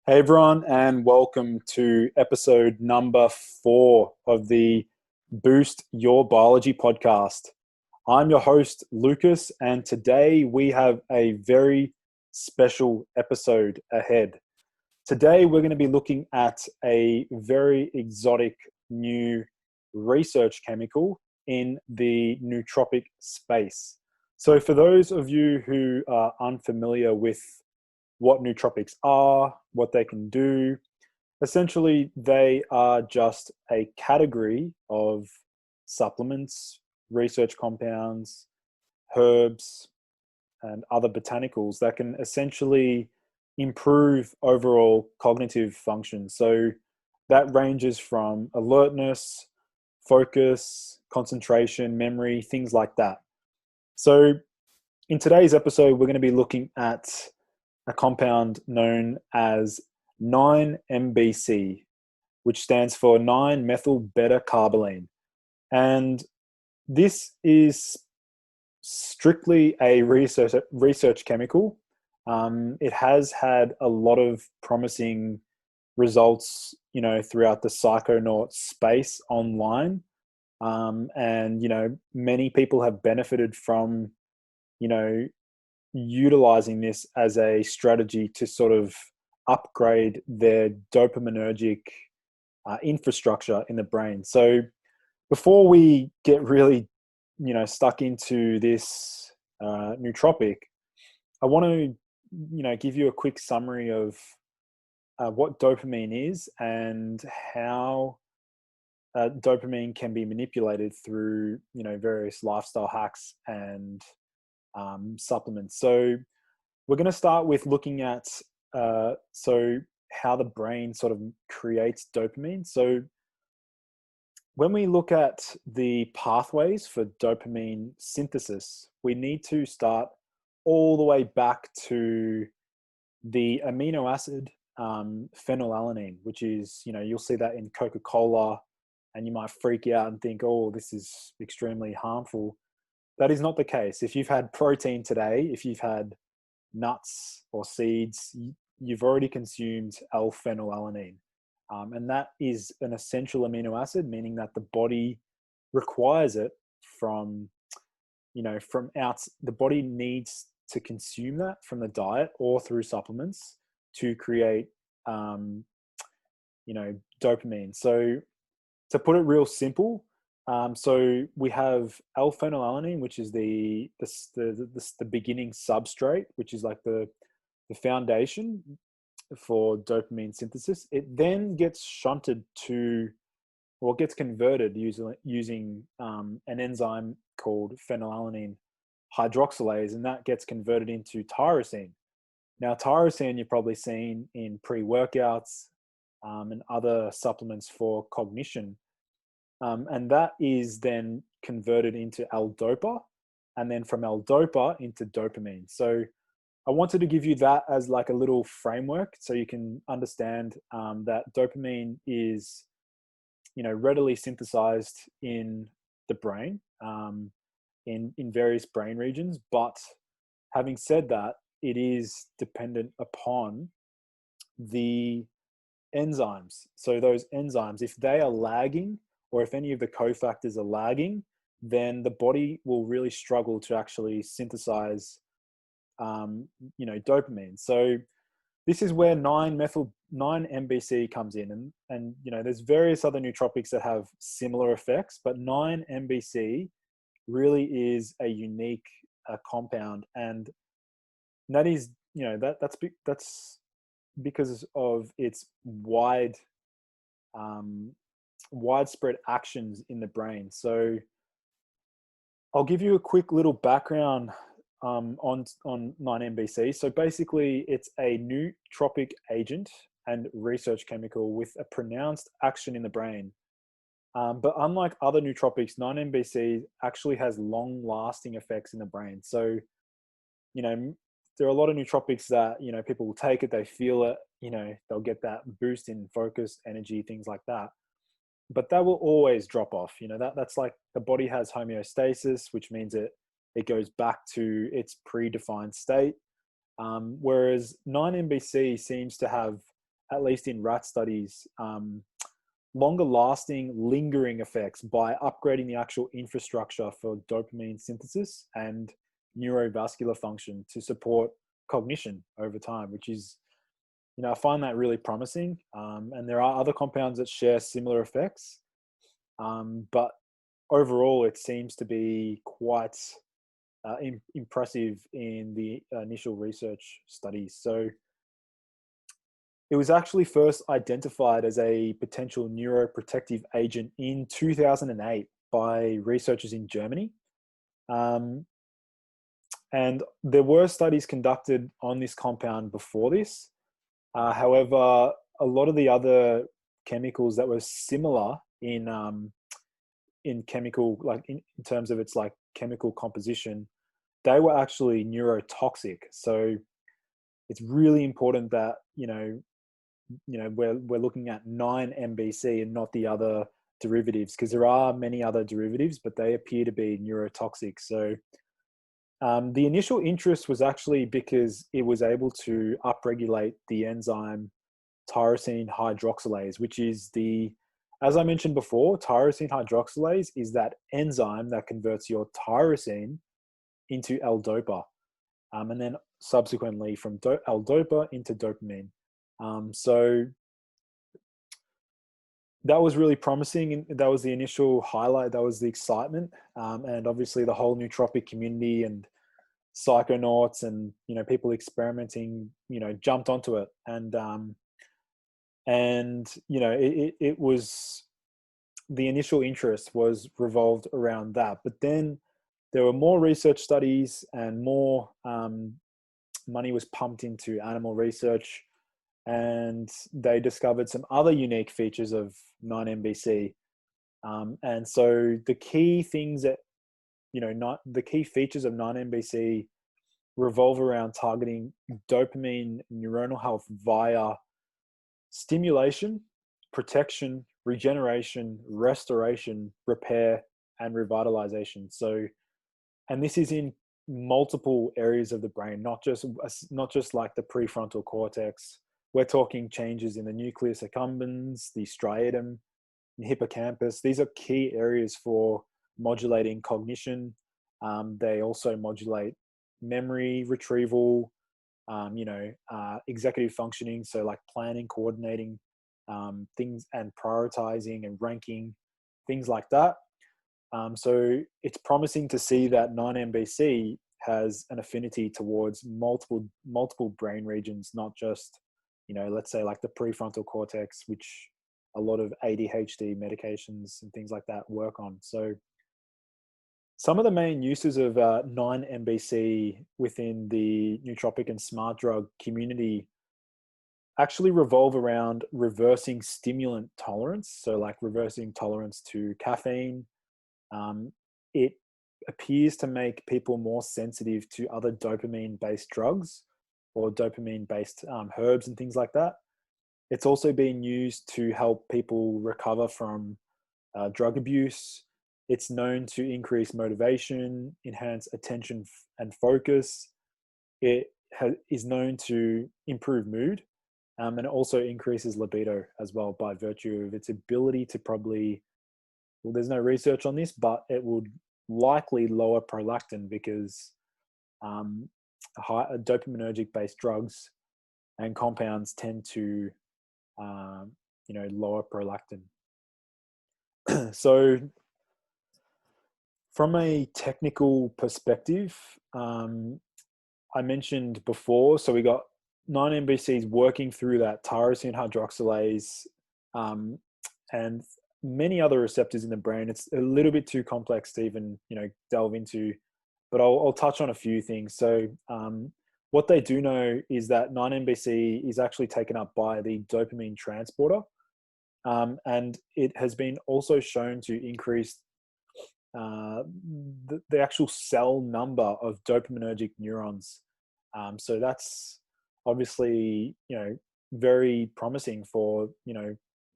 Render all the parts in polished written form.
Hey everyone, and welcome to episode number 4 of the Boost Your Biology podcast. I'm your host, Lucas, and today we have a very special episode ahead. Today we're going to be looking at a very exotic new research chemical in the nootropic space. So, for those of you who are unfamiliar with what nootropics are, what they can do. Essentially, they are just a category of supplements, research compounds, herbs, and other botanicals that can essentially improve overall cognitive function. So that ranges from alertness, focus, concentration, memory, things like that. So in today's episode, we're going to be looking at a compound known as 9-MBC, which stands for 9-methyl-beta-carboline. And this is strictly a research chemical. It has had a lot of promising results, throughout the psychonaut space online. And many people have benefited from, utilizing this as a strategy to sort of upgrade their dopaminergic infrastructure in the brain. So before we get really, stuck into this nootropic, I want to, give you a quick summary of what dopamine is and how dopamine can be manipulated through, various lifestyle hacks and supplements. So we're going to start with looking at how the brain sort of creates dopamine. So when we look at the pathways for dopamine synthesis, we need to start all the way back to the amino acid phenylalanine, which is, you'll see that in Coca-Cola, and you might freak out and think, oh, this is extremely harmful. That is not the case. If you've had protein today, if you've had nuts or seeds, you've already consumed L-phenylalanine. And that is an essential amino acid, meaning that the body requires it from out. The body needs to consume that from the diet or through supplements to create, dopamine. So to put it real simple, so we have L-phenylalanine, which is the beginning substrate, which is like the foundation for dopamine synthesis. It then gets shunted to, or gets converted using an enzyme called phenylalanine hydroxylase, and that gets converted into tyrosine. Now, tyrosine you've probably seen in pre-workouts and other supplements for cognition. And that is then converted into L-dopa, and then from L-dopa into dopamine. So I wanted to give you that as like a little framework so you can understand that dopamine is, readily synthesized in the brain, in various brain regions. But having said that, it is dependent upon the enzymes. So those enzymes, if they are lagging, or if any of the cofactors are lagging, then the body will really struggle to actually synthesize, dopamine. So this is where 9-MBC comes in, and there's various other nootropics that have similar effects, but 9-MBC really is a unique compound, and that is, that's because of its widespread actions in the brain. So I'll give you a quick little background on 9-MBC. So basically, it's a nootropic agent and research chemical with a pronounced action in the brain. But unlike other nootropics, 9-MBC actually has long-lasting effects in the brain. So, there are a lot of nootropics that, people will take it, they feel it, they'll get that boost in focus, energy, things like that. But that will always drop off. That's like the body has homeostasis, which means it goes back to its predefined state. Whereas 9-MBC seems to have at least in rat studies, longer lasting, lingering effects by upgrading the actual infrastructure for dopamine synthesis and neurovascular function to support cognition over time, which is, I find that really promising. And there are other compounds that share similar effects. But overall, it seems to be quite impressive in the initial research studies. So it was actually first identified as a potential neuroprotective agent in 2008 by researchers in Germany. And there were studies conducted on this compound before this. However, a lot of the other chemicals that were similar in chemical, like in terms of its like chemical composition, they were actually neurotoxic. So it's really important that we're looking at 9-MBC and not the other derivatives, because there are many other derivatives, but they appear to be neurotoxic. So the initial interest was actually because it was able to upregulate the enzyme tyrosine hydroxylase, which is as I mentioned before, tyrosine hydroxylase is that enzyme that converts your tyrosine into L-DOPA, and then subsequently from L-DOPA into dopamine. So that was really promising. That was the initial highlight. That was the excitement. And obviously the whole nootropic community and psychonauts and, people experimenting, jumped onto it. And it was, the initial interest was revolved around that. But then there were more research studies and more money was pumped into animal research, and they discovered some other unique features of 9-MBC. And so the key things that, the key features of 9-MBC revolve around targeting dopamine neuronal health via stimulation, protection, regeneration, restoration, repair, and revitalization. So, and this is in multiple areas of the brain, not just like the prefrontal cortex. We're talking changes in the nucleus accumbens, the striatum, the hippocampus. These are key areas for modulating cognition. They also modulate memory retrieval, executive functioning. So like planning, coordinating things, and prioritizing and ranking, things like that. So it's promising to see that 9-MBC has an affinity towards multiple brain regions, not just, let's say like the prefrontal cortex, which a lot of ADHD medications and things like that work on. So some of the main uses of 9-MBC within the nootropic and smart drug community actually revolve around reversing stimulant tolerance. So like reversing tolerance to caffeine. It appears to make people more sensitive to other dopamine-based drugs or dopamine-based herbs and things like that. It's also been used to help people recover from drug abuse. It's known to increase motivation, enhance attention and focus. It is known to improve mood, and it also increases libido as well by virtue of its ability to well, there's no research on this, but it would likely lower prolactin, because dopaminergic based drugs and compounds tend to lower prolactin. So from a technical perspective, I mentioned before, so we got 9-MBCs working through that tyrosine hydroxylase and many other receptors in the brain. It's a little bit too complex to even delve into, but I'll touch on a few things. So what they do know is that 9-MBC is actually taken up by the dopamine transporter, and it has been also shown to increase the actual cell number of dopaminergic neurons. So that's obviously very promising for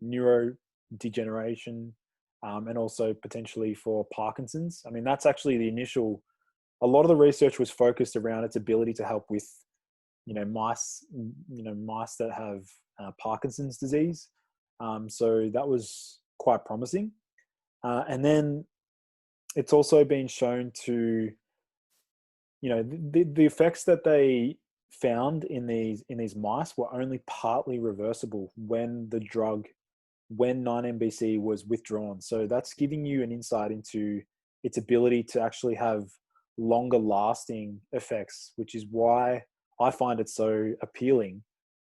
neurodegeneration, and also potentially for Parkinson's. I mean, that's actually a lot of the research was focused around its ability to help with mice, mice that have Parkinson's disease. So that was quite promising. And then it's also been shown to, the effects that they found in these mice were only partly reversible when 9-MBC was withdrawn. So that's giving you an insight into its ability to actually have longer lasting effects, which is why I find it so appealing.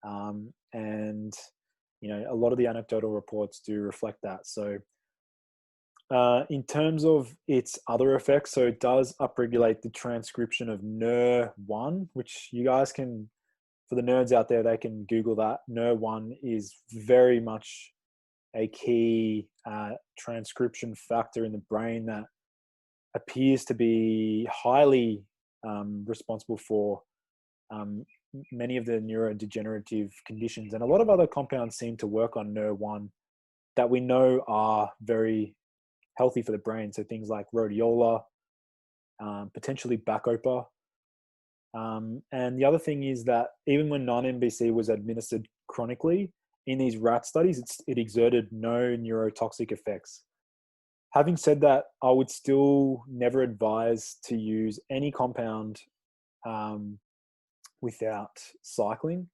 And, a lot of the anecdotal reports do reflect that. So in terms of its other effects, so it does upregulate the transcription of NER1, which you guys can, for the nerds out there, they can Google that. NER1 is very much a key transcription factor in the brain that appears to be highly responsible for many of the neurodegenerative conditions. And a lot of other compounds seem to work on NER1 that we know are very healthy for the brain. So things like rhodiola, potentially bacopa. And the other thing is that even when 9-MBC was administered chronically in these rat studies, it exerted no neurotoxic effects. Having said that, I would still never advise to use any compound without cycling.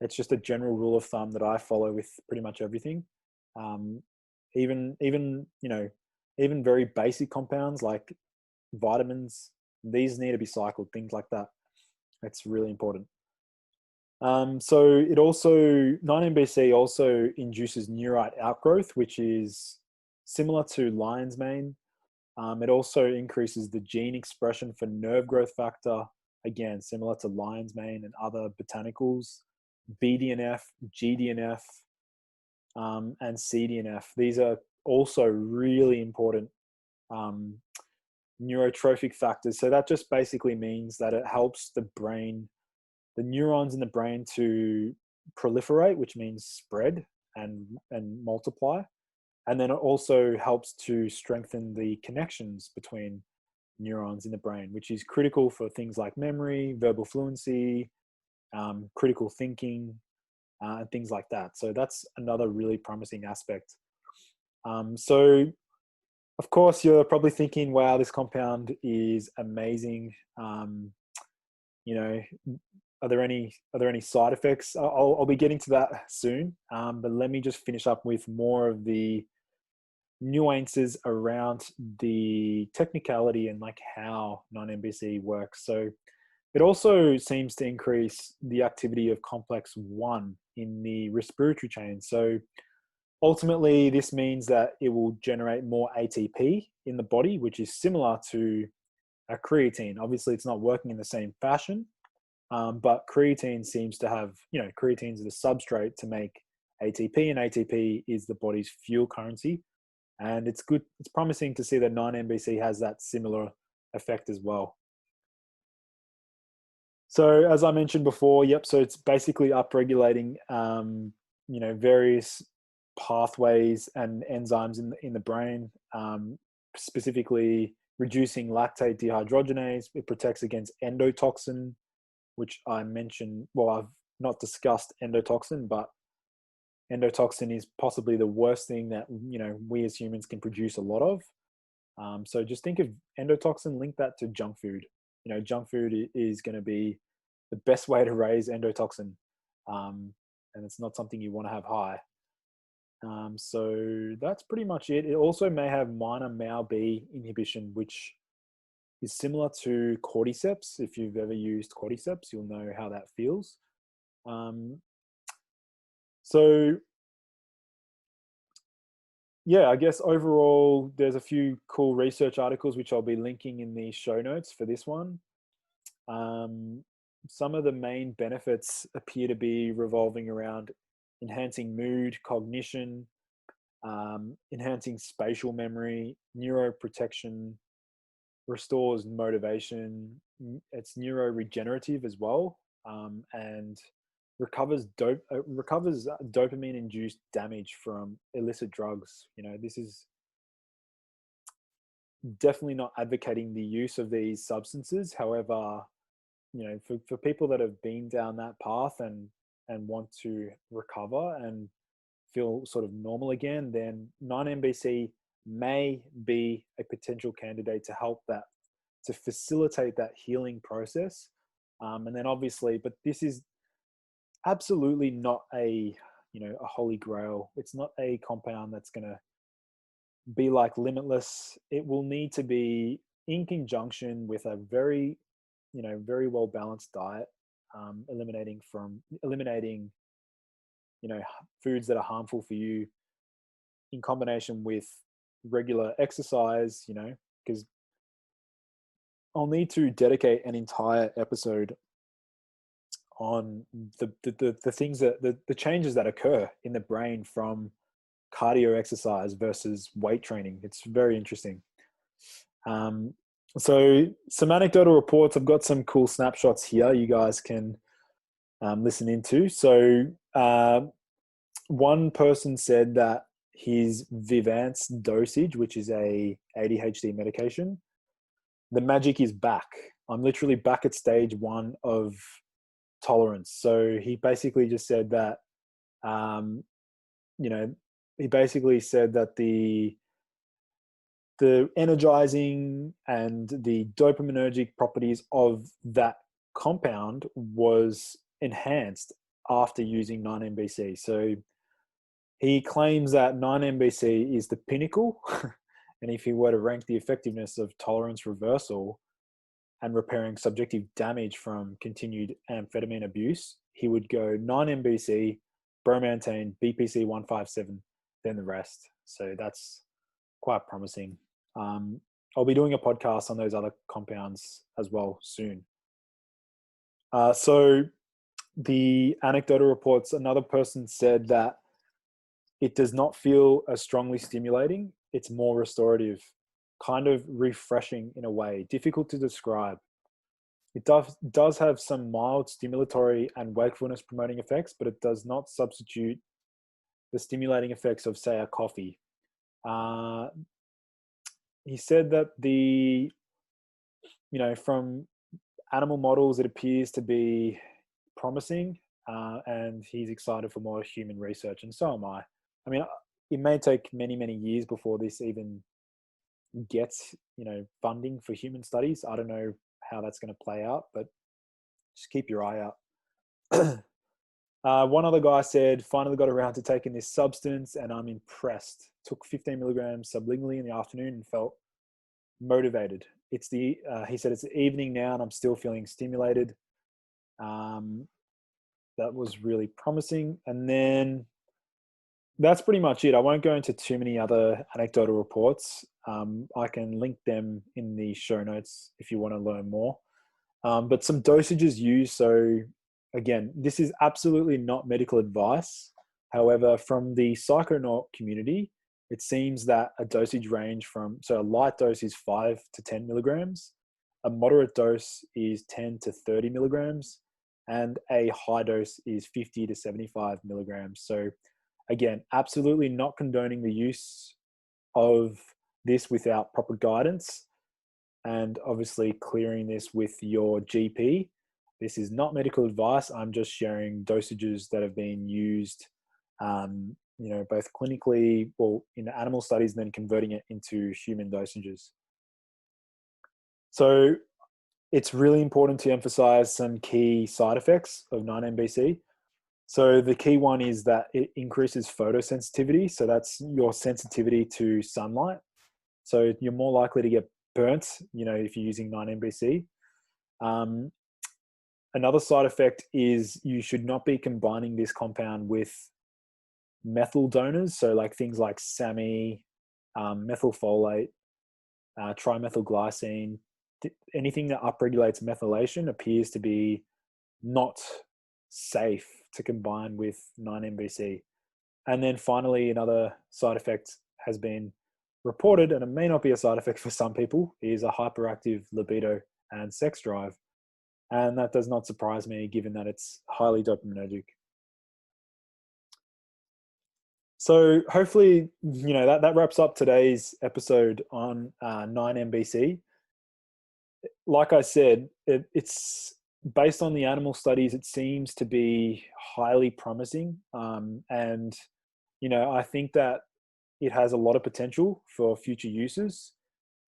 It's just a general rule of thumb that I follow with pretty much everything. Even very basic compounds like vitamins, these need to be cycled, things like that. It's really important. So it also, 9-MBC also induces neurite outgrowth, which is similar to lion's mane. It also increases the gene expression for nerve growth factor, again, similar to lion's mane and other botanicals, BDNF, GDNF, and CDNF. These are also really important neurotrophic factors. So that just basically means that it helps the neurons in the brain to proliferate, which means spread and multiply. And then it also helps to strengthen the connections between neurons in the brain, which is critical for things like memory, verbal fluency, critical thinking, and things like that. So that's another really promising aspect. So of course, you're probably thinking, wow, this compound is amazing. Are there any side effects? I'll be getting to that soon. But let me just finish up with more of the nuances around the technicality and like how 9-MBC works. So it also seems to increase the activity of complex 1 in the respiratory chain. So ultimately, this means that it will generate more ATP in the body, which is similar to a creatine. Obviously, it's not working in the same fashion, but creatine seems to have, creatine is the substrate to make ATP, and ATP is the body's fuel currency. And it's promising to see that 9-MBC has that similar effect as well. So as I mentioned before, so it's basically upregulating, various pathways and enzymes in the brain, specifically reducing lactate dehydrogenase. It protects against endotoxin, which I mentioned. Well, I've not discussed endotoxin, but endotoxin is possibly the worst thing that we as humans can produce a lot of. So just think of endotoxin, link that to junk food. Junk food is going to be the best way to raise endotoxin, and it's not something you want to have high. So that's pretty much it. It also may have minor MAO-B inhibition, which is similar to cordyceps. If you've ever used cordyceps, you'll know how that feels. So yeah, I guess overall, there's a few cool research articles which I'll be linking in the show notes for this one. Some of the main benefits appear to be revolving around enhancing mood, cognition, enhancing spatial memory, neuroprotection, restores motivation. It's neuroregenerative as well, and recovers dopamine-induced damage from illicit drugs. This is definitely not advocating the use of these substances. However, for people that have been down that path and want to recover and feel sort of normal again, then 9-MBC may be a potential candidate to help that, to facilitate that healing process. And then obviously, but this is absolutely not a holy grail. It's not a compound that's going to be like limitless. It will need to be in conjunction with a very very well balanced diet, eliminating foods that are harmful for you, in combination with regular exercise. Because I'll need to dedicate an entire episode on the things that the changes that occur in the brain from cardio exercise versus weight training. It's very interesting. So some anecdotal reports. I've got some cool snapshots here you guys can listen into. So one person said that his Vivance dosage, which is a ADHD medication, the magic is back. I'm literally back at stage 1 of tolerance. So he basically just said that, he basically said that the energizing and the dopaminergic properties of that compound was enhanced after using 9-MBC. So he claims that 9-MBC is the pinnacle. And if he were to rank the effectiveness of tolerance reversal and repairing subjective damage from continued amphetamine abuse, he would go 9-MBC, bromantane, BPC 157, then the rest. So that's quite promising. I'll be doing a podcast on those other compounds as well soon. So the anecdotal reports, another person said that it does not feel as strongly stimulating. It's more restorative, kind of refreshing in a way, difficult to describe. It does have some mild stimulatory and wakefulness promoting effects, but it does not substitute the stimulating effects of, say, a coffee. He said that from animal models, it appears to be promising, and he's excited for more human research, and so am I. I mean, it may take many, many years before this even gets, funding for human studies. I don't know how that's going to play out, but just keep your eye out. One other guy said, finally got around to taking this substance and I'm impressed. Took 15 milligrams sublingually in the afternoon and felt motivated. He said, it's the evening now and I'm still feeling stimulated. That was really promising. And then that's pretty much it. I won't go into too many other anecdotal reports. I can link them in the show notes if you want to learn more. But some dosages used. So again, this is absolutely not medical advice. However, from the psychonaut community, it seems that a dosage range so a light dose is 5 to 10 milligrams, a moderate dose is 10 to 30 milligrams, and a high dose is 50 to 75 milligrams. So again, absolutely not condoning the use of this without proper guidance, and obviously clearing this with your GP. This is not medical advice. I'm just sharing dosages that have been used, both clinically or in animal studies, and then converting it into human dosages. So it's really important to emphasize some key side effects of 9-MBC. So the key one is that it increases photosensitivity. So that's your sensitivity to sunlight. So you're more likely to get burnt, if you're using 9-MBC. Another side effect is you should not be combining this compound with methyl donors. So like things like SAMe, methylfolate, trimethylglycine, anything that upregulates methylation appears to be not safe to combine with 9-MBC. And then finally, another side effect has been reported, and it may not be a side effect for some people, is a hyperactive libido and sex drive. And that does not surprise me, given that it's highly dopaminergic. So hopefully, that wraps up today's episode on 9-MBC. Like I said, it's based on the animal studies, it seems to be highly promising. And, I think that it has a lot of potential for future uses.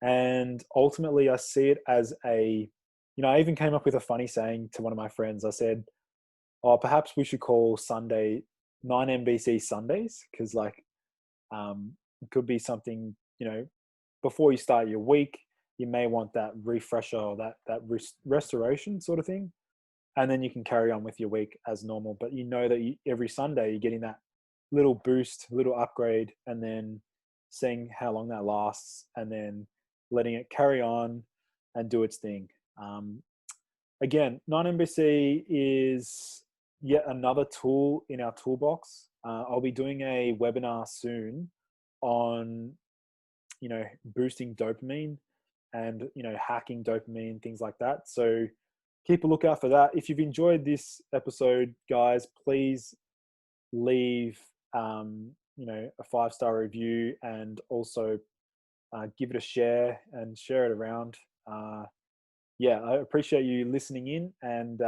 And ultimately, I see it as I even came up with a funny saying to one of my friends. I said, oh, perhaps we should call Sunday 9 NBC Sundays, because it could be something, before you start your week, you may want that refresher or that restoration sort of thing. And then you can carry on with your week as normal. But that every Sunday you're getting that little boost, little upgrade, and then seeing how long that lasts, and then letting it carry on and do its thing. Again, 9NBC is yet another tool in our toolbox. I'll be doing a webinar soon on, boosting dopamine and, hacking dopamine, things like that. So keep a lookout for that. If you've enjoyed this episode, guys, please leave, a 5-star review, and also give it a share and share it around. I appreciate you listening in, and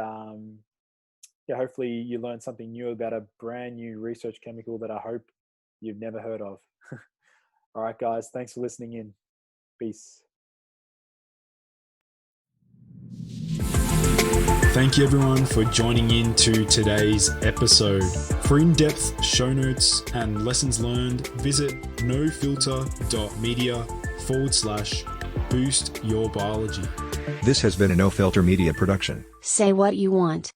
hopefully you learned something new about a brand new research chemical that I hope you've never heard of. All right, guys, thanks for listening in. Peace. Thank you everyone for joining in to today's episode. For in-depth show notes and lessons learned, visit nofilter.media/boost your biology. This has been a No Filter Media production. Say what you want.